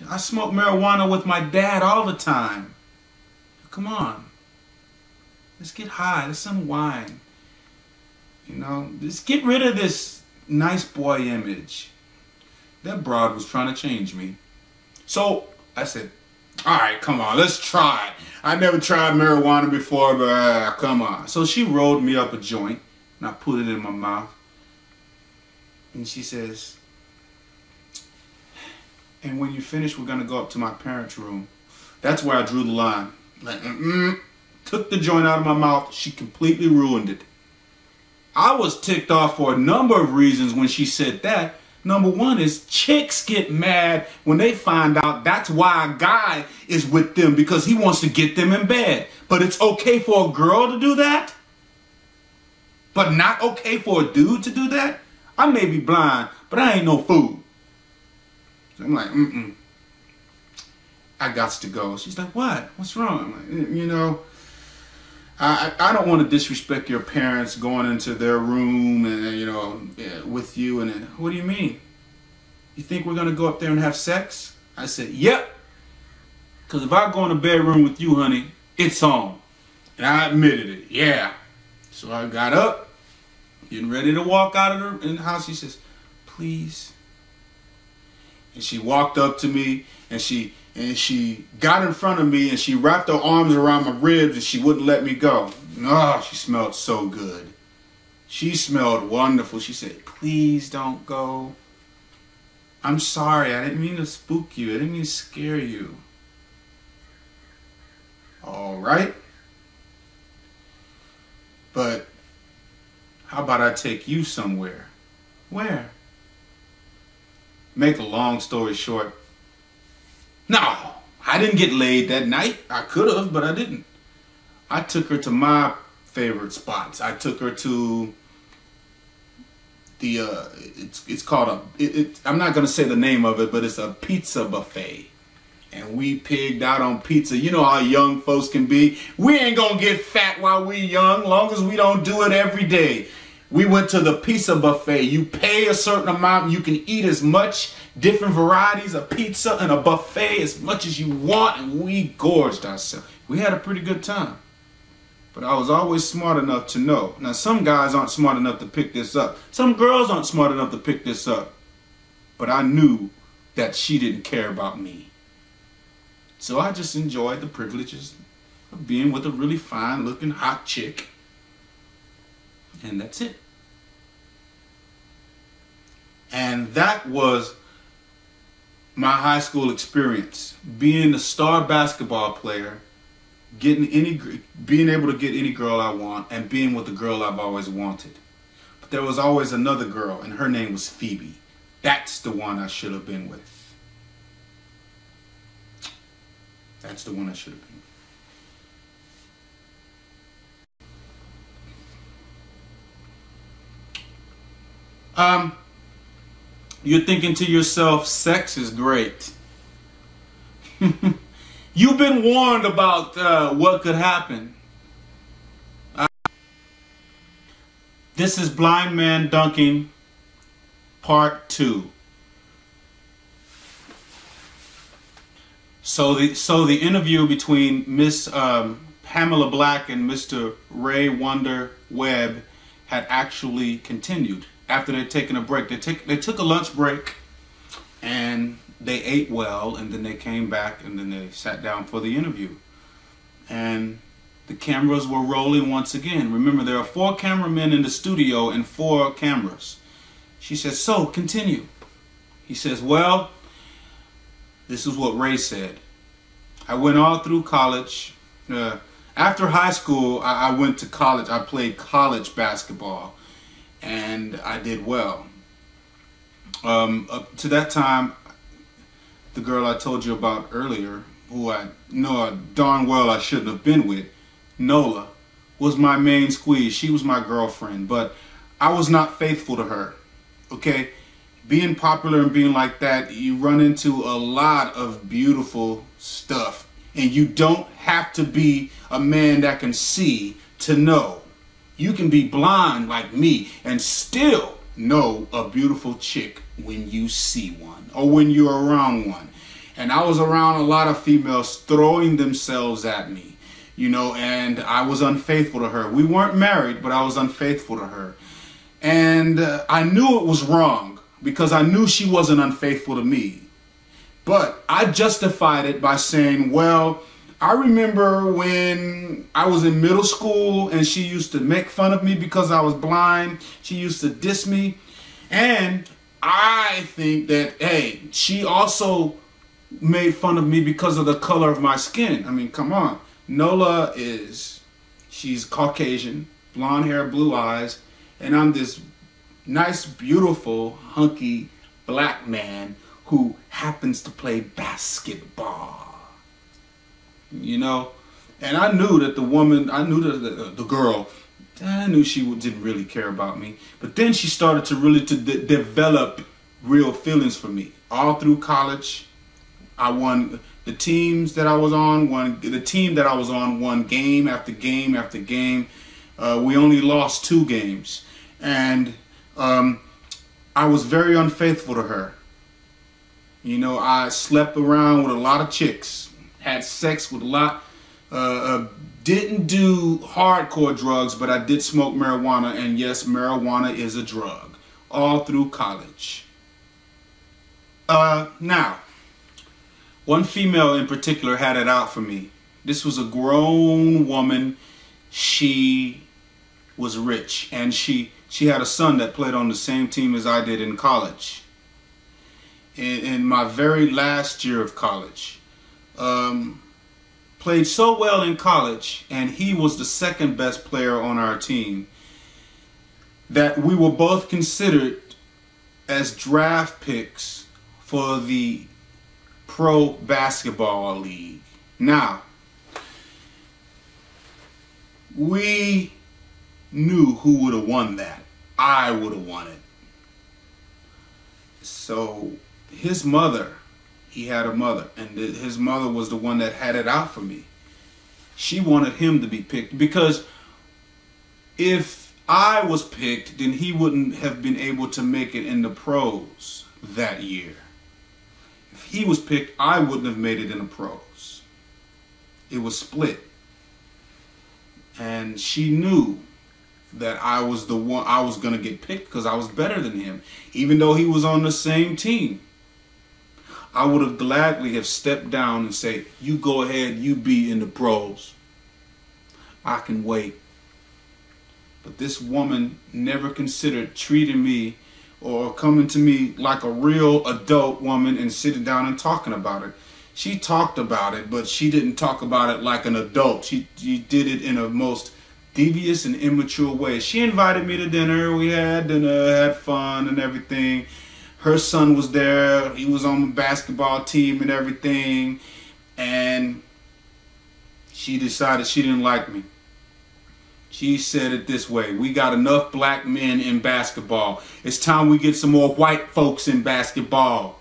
I smoke marijuana with my dad all the time. Come on. Let's get high. Let's unwind. You know, just get rid of this nice boy image. That broad was trying to change me. So I said, all right, come on, let's try it. I never tried marijuana before, but come on. So she rolled me up a joint, and I put it in my mouth. And she says, and when you finish, we're going to go up to my parents' room. That's where I drew the line. Like, took the joint out of my mouth. She completely ruined it. I was ticked off for a number of reasons when she said that. Number one is chicks get mad when they find out that's why a guy is with them, because he wants to get them in bed. But it's okay for a girl to do that? But not okay for a dude to do that? I may be blind, but I ain't no fool. So I'm like, I got to go. She's like, what? What's wrong? I'm like, you know, I don't want to disrespect your parents going into their room and, you know, with you. And what do you mean? You think we're going to go up there and have sex? I said, yep. Because if I go in the bedroom with you, honey, it's on. And I admitted it. Yeah. So I got up, getting ready to walk out of the house. She says, please. And she walked up to me and she got in front of me and she wrapped her arms around my ribs and she wouldn't let me go. Oh, she smelled so good. She smelled wonderful. She said, please don't go. I'm sorry. I didn't mean to spook you. I didn't mean to scare you. All right. But how about I take you somewhere? Where? Make a long story short. No, I didn't get laid that night. I could have, but I didn't. I took her to my favorite spots. I took her to the, it's called I'm not going to say the name of it, but it's a pizza buffet. And we pigged out on pizza. You know how young folks can be. We ain't going to get fat while we young, long as we don't do it every day. We went to the pizza buffet. You pay a certain amount and you can eat as much different varieties of pizza and a buffet as much as you want, and we gorged ourselves. We had a pretty good time. But I was always smart enough to know. Now some guys aren't smart enough to pick this up. Some girls aren't smart enough to pick this up. But I knew that she didn't care about me. So I just enjoyed the privileges of being with a really fine looking hot chick. And that's it. And that was my high school experience. Being a star basketball player, being able to get any girl I want, and being with the girl I've always wanted. But there was always another girl, and her name was Phoebe. That's the one I should have been with. That's the one I should have been with. You're thinking to yourself, sex is great. You've been warned about what could happen. This is Blind Man Dunking Part 2. So the interview between Miss Pamela Black and Mr. Ray Wonder Webb had actually continued. After they'd taken a break, they took a lunch break and they ate well, and then they came back and then they sat down for the interview. And the cameras were rolling once again. Remember, there are 4 cameramen in the studio and 4 cameras. She says, so continue. He says, well, this is what Ray said. I went all through college. After high school, I went to college. I played college basketball. And I did well. Up to that time, the girl I told you about earlier, who I know darn well I shouldn't have been with, Nola, was my main squeeze. She was my girlfriend, but I was not faithful to her. Okay? Being popular and being like that, you run into a lot of beautiful stuff. And you don't have to be a man that can see to know. You can be blind like me and still know a beautiful chick when you see one or when you're around one. And I was around a lot of females throwing themselves at me, you know, and I was unfaithful to her. We weren't married, but I was unfaithful to her. And I knew it was wrong because I knew she wasn't unfaithful to me. But I justified it by saying, well, I remember when I was in middle school and she used to make fun of me because I was blind. She used to diss me. And I think that, hey, she also made fun of me because of the color of my skin. I mean, come on. Nola she's Caucasian, blonde hair, blue eyes, and I'm this nice, beautiful, hunky black man who happens to play basketball. You know? And I knew that the woman, I knew that the girl, I knew she didn't really care about me. But then she started to really develop real feelings for me. All through college, I won. The teams that I was on the team that I was on won game after game after game. We only lost 2 games. And I was very unfaithful to her. You know, I slept around with a lot of chicks, had sex with a lot, didn't do hardcore drugs, but I did smoke marijuana, and yes, marijuana is a drug, all through college. Now, one female in particular had it out for me. This was a grown woman. She was rich, and she had a son that played on the same team as I did in college. In my very last year of college. Played so well in college, and he was the second best player on our team, that we were both considered as draft picks for the Pro Basketball League. Now, we knew who would have won that. I would have won it. So his mother, he had a mother, and his mother was the one that had it out for me. She wanted him to be picked because if I was picked, then he wouldn't have been able to make it in the pros that year. If he was picked, I wouldn't have made it in the pros. It was split. And she knew that I was the one, I was going to get picked because I was better than him, even though he was on the same team. I would have gladly have stepped down and say, you go ahead, you be in the pros. I can wait. But this woman never considered treating me or coming to me like a real adult woman and sitting down and talking about it. She talked about it, but she didn't talk about it like an adult. She did it in a most devious and immature way. She invited me to dinner. We had dinner, had fun and everything. Her son was there. He was on the basketball team and everything. And she decided she didn't like me. She said it this way: we got enough black men in basketball. It's time we get some more white folks in basketball.